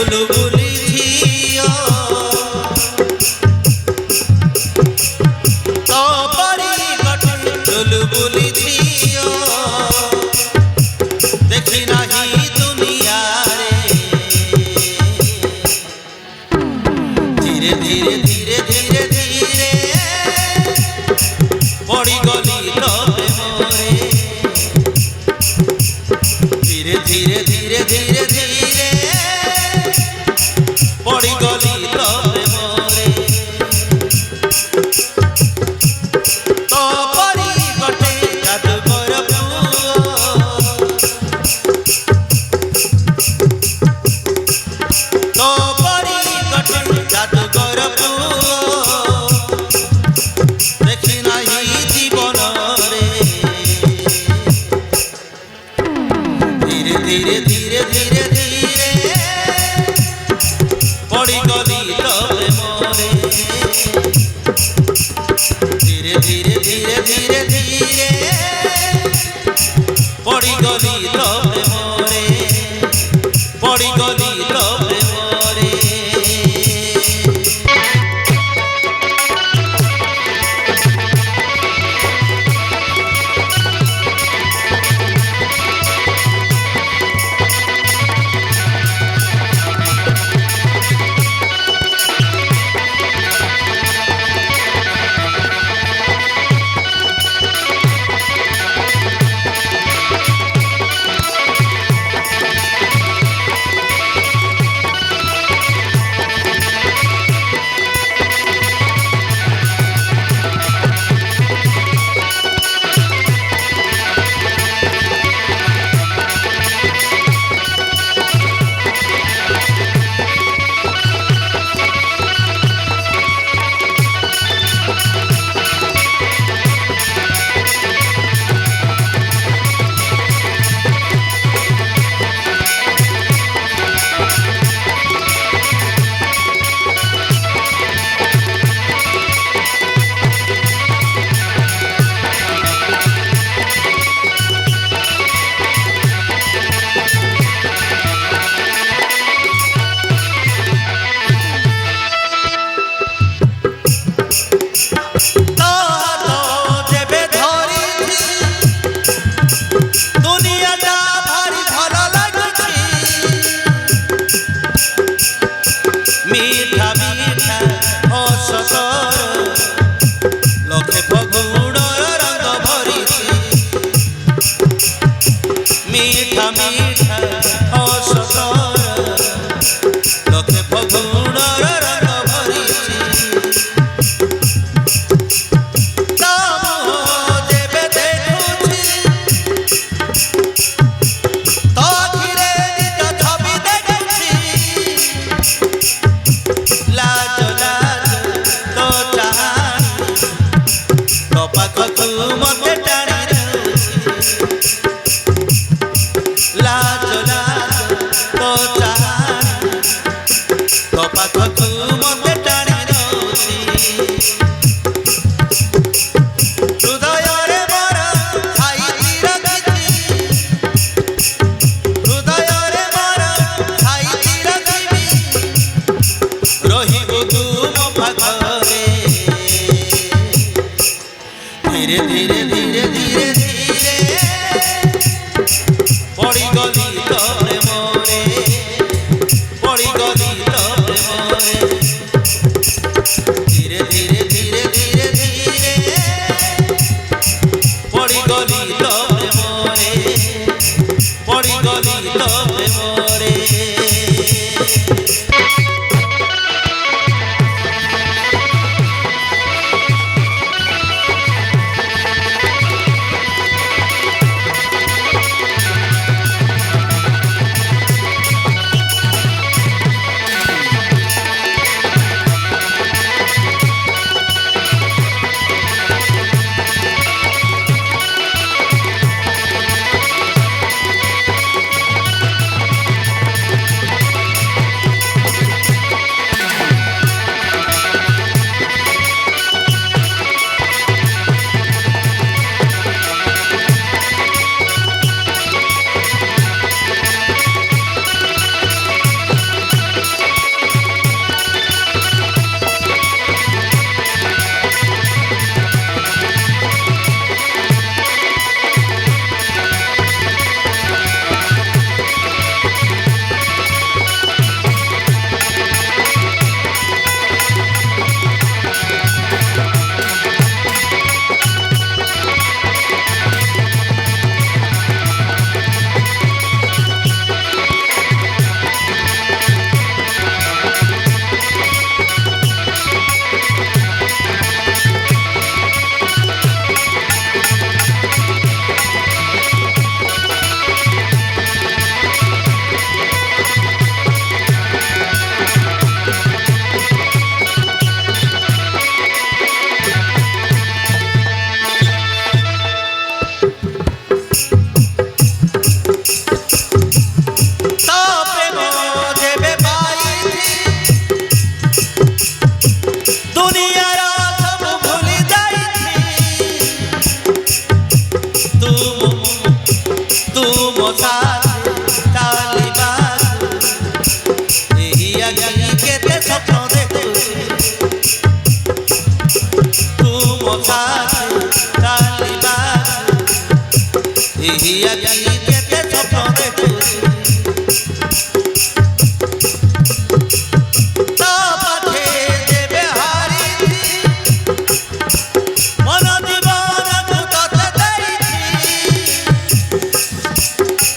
বুলবুলি ঝিও তপরি গঠে বুলবুলি ঝিও দেখি নাহি দুনিয়ারে ধীরে ধীরে ধীরে ধীরে ধীরে পড়ি গলি তবে মোরে ধীরে ধীরে ধীরে ধীরে ধীরে পড়ি গলি তবে মোরে তপরি গঠে জাদুঘর তপরি গঠে জাদুঘর দেখি নাহি জীবনরে ধীরে ধীরে ধীরে ধীরে ধীরে পড়ি গলি তবে মোরে ধীরে ধীরে ধীরে ধীরে ধীরে পড়ি গলি তবে মোরে পড়ি গলি তবে মোরে মিঠা মিঠা হসতর লক্ষে ফগুণর রঙ ভরিছি মিঠা মিঠা হসতর লক্ষে ফগুণর রঙ ভরিছি তম যেবে দেখুছি তখিরে নিজ ছবি দেখুছি লাজ লাজ তো চাহানি তো পাখু মতে টানি লাজ লাজ তো চাহানি তো পাখু মতে টানি রয়েছি হৃদୟରେ ମୋର ଖାଇକି ରଖିଛି ହୃଦୟରେ ମୋର ଖାଇକି ରଖିବି ରହିବୁ ତୁ ମୋ ପାଖରେ ଧୀରେ ଧୀରେ ଧୀରେ ଧୀରେ ଧୀରେ ପଡ଼ିଗଲି ତୋରେ ମୋରେ ପଡ଼ିଗଲି ତୋରେ ମୋରେ ଧୀରେ ଧୀରେ ଧୀରେ ଧୀରେ ଧୀରେ ପଡ଼ିଗଲି ତୋରେ ମୋରେ ପଡ଼ିଗଲି ତୋରେ ମୋରେ কাছে চালিবার এই আকি কেতে স্বপ্ন দেখুছি তা পাখে দেবে হারিছি মন জীবন তোতে দেইছি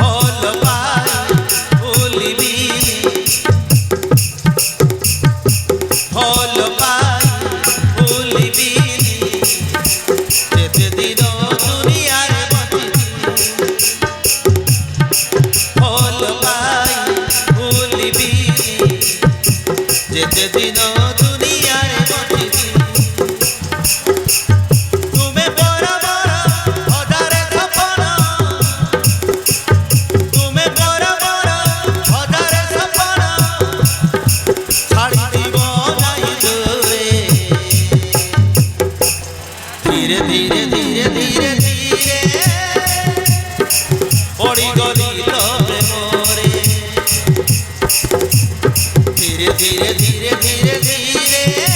হল পাই ভুলিবি হল পাই ভুলিবি যেতে দিন দুনিয়ায় বসিছি হল পাই ভুলিবি যেতে দিন দুনিয়ায় বসিছি তুমি বড় বড় হজারে সপন তুমি বড় বড় হজারে সপন ছাড়ি দিব নাই দূরে ধীরে ধীরে ধীরে ধীরে ধীরে পড়ি গলি লবে মোরে ধীরে ধীরে ধীরে ধীরে ধীরে